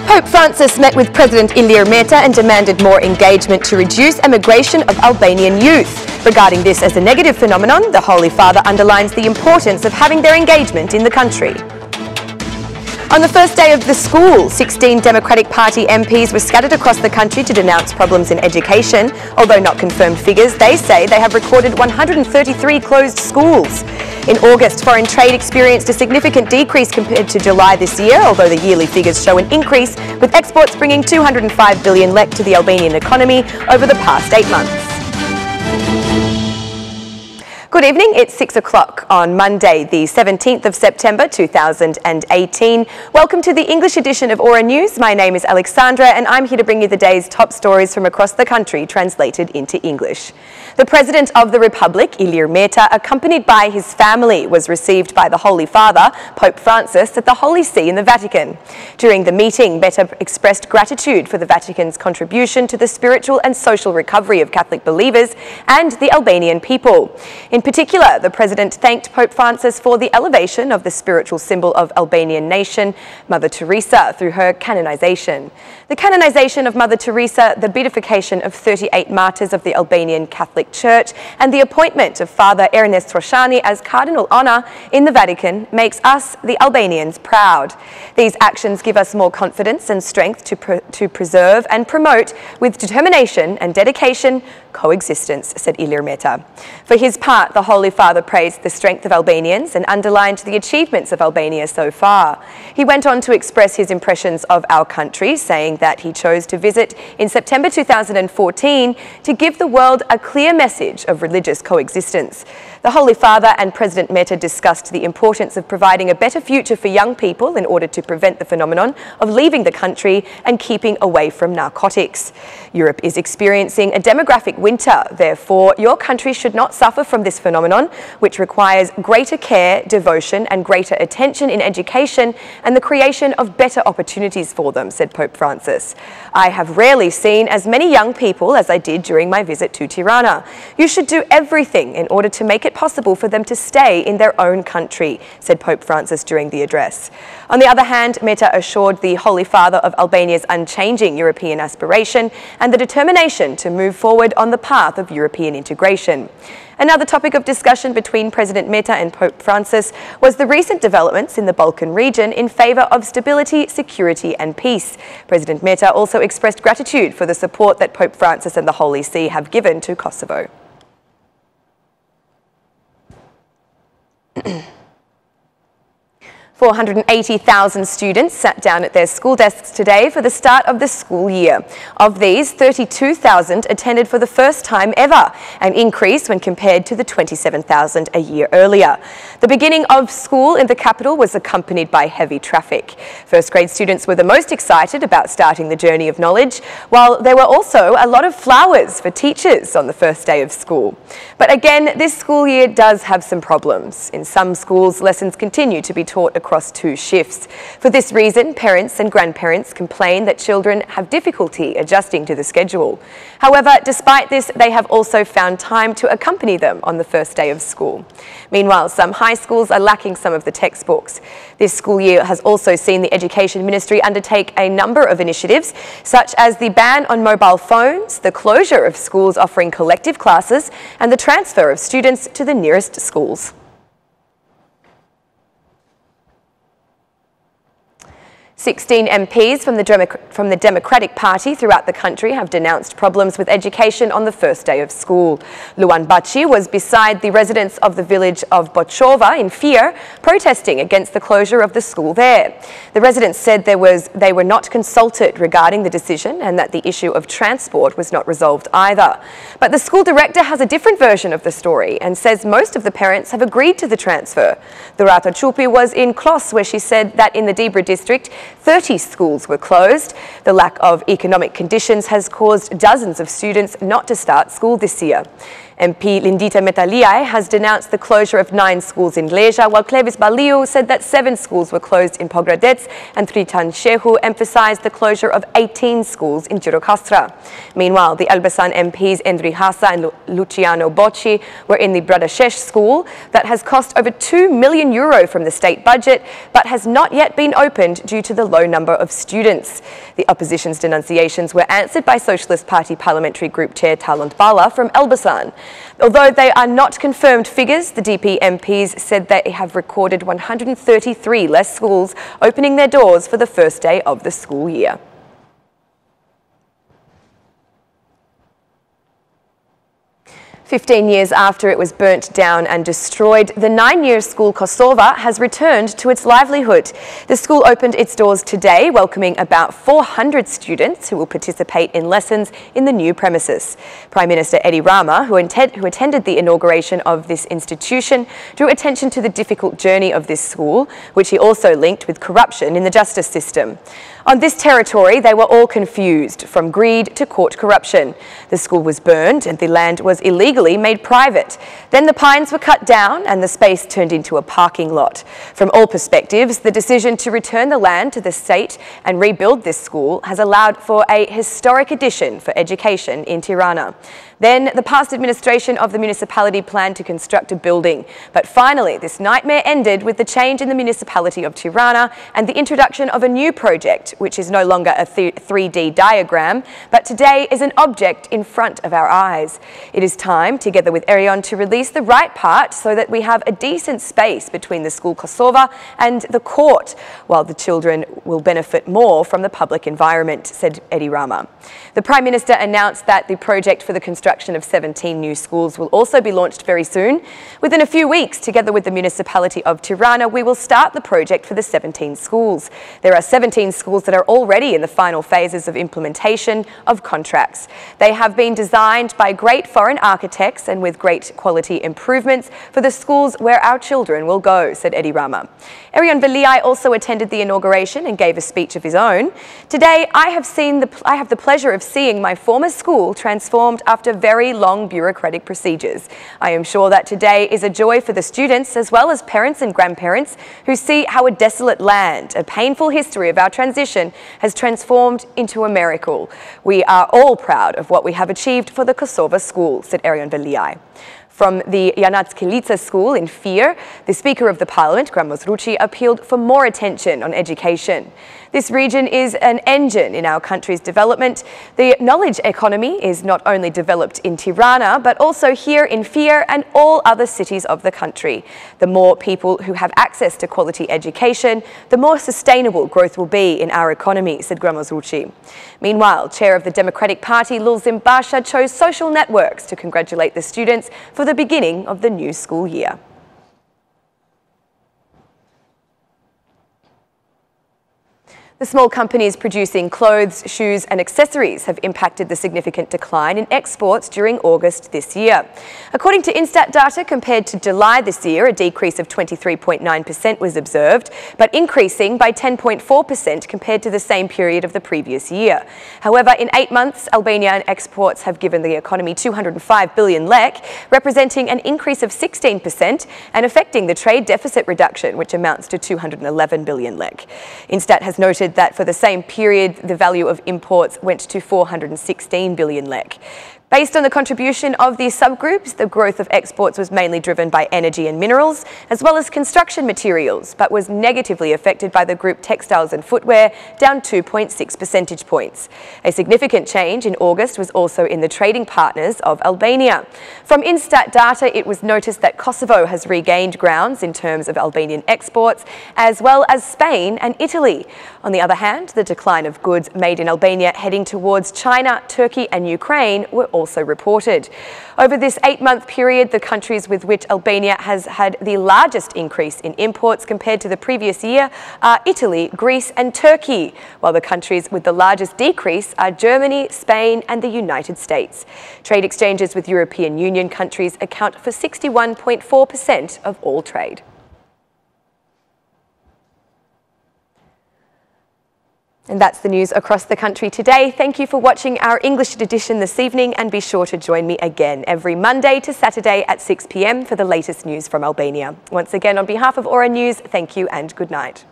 Pope Francis met with President Ilir Meta and demanded more engagement to reduce emigration of Albanian youth. Regarding this as a negative phenomenon, the Holy Father underlines the importance of having their engagement in the country. On the first day of the school, 16 Democratic Party MPs were scattered across the country to denounce problems in education. Although not confirmed figures, they say they have recorded 133 closed schools. In August, foreign trade experienced a significant decrease compared to July this year, although the yearly figures show an increase, with exports bringing 205 billion lek to the Albanian economy over the past 8 months. Good evening, it's 6 o'clock on Monday, the 17th of September 2018. Welcome to the English edition of Aura News. My name is Alexandra and I'm here to bring you the day's top stories from across the country translated into English. The President of the Republic, Ilir Meta, accompanied by his family, was received by the Holy Father, Pope Francis, at the Holy See in the Vatican. During the meeting, Meta expressed gratitude for the Vatican's contribution to the spiritual and social recovery of Catholic believers and the Albanian people. In particular, the President thanked Pope Francis for the elevation of the spiritual symbol of Albanian nation, Mother Teresa, through her canonization. The canonization of Mother Teresa, the beatification of 38 martyrs of the Albanian Catholic Church, and the appointment of Father Ernest Roshani as Cardinal Honor in the Vatican makes us, the Albanians, proud. These actions give us more confidence and strength to preserve and promote, with determination and dedication, coexistence, said Ilir Meta. For his part, the Holy Father praised the strength of Albanians and underlined the achievements of Albania so far. He went on to express his impressions of our country, saying that he chose to visit in September 2014 to give the world a clear message of religious coexistence. The Holy Father and President Meta discussed the importance of providing a better future for young people in order to prevent the phenomenon of leaving the country and keeping away from narcotics. Europe is experiencing a demographic winter. Therefore, your country should not suffer from this phenomenon, which requires greater care, devotion and greater attention in education and the creation of better opportunities for them, said Pope Francis. I have rarely seen as many young people as I did during my visit to Tirana. You should do everything in order to make it possible for them to stay in their own country, said Pope Francis during the address. On the other hand, Meta assured the Holy Father of Albania's unchanging European aspiration and the determination to move forward on the path of European integration. Another topic of discussion between President Meta and Pope Francis was the recent developments in the Balkan region in favour of stability, security and peace. President Meta also expressed gratitude for the support that Pope Francis and the Holy See have given to Kosovo. 480,000 students sat down at their school desks today for the start of the school year. Of these, 32,000 attended for the first time ever, an increase when compared to the 27,000 a year earlier. The beginning of school in the capital was accompanied by heavy traffic. First grade students were the most excited about starting the journey of knowledge, while there were also a lot of flowers for teachers on the first day of school. But again, this school year does have some problems. In some schools, lessons continue to be taught across 2 shifts. For this reason, parents and grandparents complain that children have difficulty adjusting to the schedule. However, despite this, they have also found time to accompany them on the first day of school. Meanwhile, some high schools are lacking some of the textbooks. This school year has also seen the Education Ministry undertake a number of initiatives, such as the ban on mobile phones, the closure of schools offering collective classes, and the transfer of students to the nearest schools. 16 MPs from the Democratic Party throughout the country have denounced problems with education on the first day of school. Luan Baci was beside the residents of the village of Bochova in Fier, protesting against the closure of the school there. The residents said they were not consulted regarding the decision and that the issue of transport was not resolved either. But the school director has a different version of the story and says most of the parents have agreed to the transfer. Dorata Chupi was in Klos, where she said that in the Dibra district, 30 schools were closed. The lack of economic conditions has caused dozens of students not to start school this year. MP Lindita Metaliai has denounced the closure of 9 schools in Leja, while Clevis Baliu said that 7 schools were closed in Pogradec, and Tritan Shehu emphasized the closure of 18 schools in Girocastra. Meanwhile, the Elbasan MPs Endri Hassa and Luciano Bocci were in the Bradashesh school that has cost over €2 million from the state budget, but has not yet been opened due to the low number of students. The opposition's denunciations were answered by Socialist Party Parliamentary Group Chair Talent Bala from Elbasan. Although they are not confirmed figures, the DP MPs said they have recorded 133 less schools opening their doors for the first day of the school year. "15 years after it was burnt down and destroyed, the 9-year school Kosova has returned to its livelihood. The school opened its doors today, welcoming about 400 students who will participate in lessons in the new premises. Prime Minister Edi Rama, who attended the inauguration of this institution, drew attention to the difficult journey of this school, which he also linked with corruption in the justice system. On this territory, they were all confused, from greed to court corruption. The school was burned and the land was illegally made private. Then the pines were cut down and the space turned into a parking lot. From all perspectives, the decision to return the land to the state and rebuild this school has allowed for a historic addition for education in Tirana. Then the past administration of the municipality planned to construct a building, but finally this nightmare ended with the change in the municipality of Tirana and the introduction of a new project, which is no longer a 3D diagram, but today is an object in front of our eyes. It is time, together with Erion, to release the right part so that we have a decent space between the school Kosova and the court, while the children will benefit more from the public environment, said Edi Rama. The Prime Minister announced that the project for the construction of 17 new schools will also be launched very soon. Within a few weeks, together with the municipality of Tirana, we will start the project for the 17 schools. There are 17 schools that are already in the final phases of implementation of contracts. They have been designed by great foreign architects and with great quality improvements for the schools where our children will go, said Edi Rama. Erion Veliai also attended the inauguration and gave a speech of his own. Today, I have the pleasure of seeing my former school transformed after very long bureaucratic procedures. I am sure that today is a joy for the students as well as parents and grandparents who see how a desolate land, a painful history of our transition, has transformed into a miracle. We are all proud of what we have achieved for the Kosova school, said Erion Veliai. From the Janatskilica school in Fier, the Speaker of the Parliament, Gramos Rucci, appealed for more attention on education. This region is an engine in our country's development. The knowledge economy is not only developed in Tirana, but also here in Fier and all other cities of the country. The more people who have access to quality education, the more sustainable growth will be in our economy, said Gramos Rucci. Meanwhile, Chair of the Democratic Party, Lul Zimbasha, chose social networks to congratulate the students for the beginning of the new school year. The small companies producing clothes, shoes and accessories have impacted the significant decline in exports during August this year. According to INSTAT data, compared to July this year, a decrease of 23.9% was observed, but increasing by 10.4% compared to the same period of the previous year. However, in 8 months, Albanian exports have given the economy 205 billion lek, representing an increase of 16% and affecting the trade deficit reduction, which amounts to 211 billion lek. INSTAT has noted that for the same period, the value of imports went to 416 billion lek. Based on the contribution of these subgroups, the growth of exports was mainly driven by energy and minerals, as well as construction materials, but was negatively affected by the group textiles and footwear, down 2.6 percentage points. A significant change in August was also in the trading partners of Albania. From INSTAT data, it was noticed that Kosovo has regained grounds in terms of Albanian exports, as well as Spain and Italy. On the other hand, the decline of goods made in Albania heading towards China, Turkey and Ukraine were also reported. Over this 8-month period, the countries with which Albania has had the largest increase in imports compared to the previous year are Italy, Greece and Turkey, while the countries with the largest decrease are Germany, Spain and the United States. Trade exchanges with European Union countries account for 61.4% of all trade. And that's the news across the country today. Thank you for watching our English edition this evening, and be sure to join me again every Monday to Saturday at 6 p.m. for the latest news from Albania. Once again, on behalf of Aura News, thank you and good night.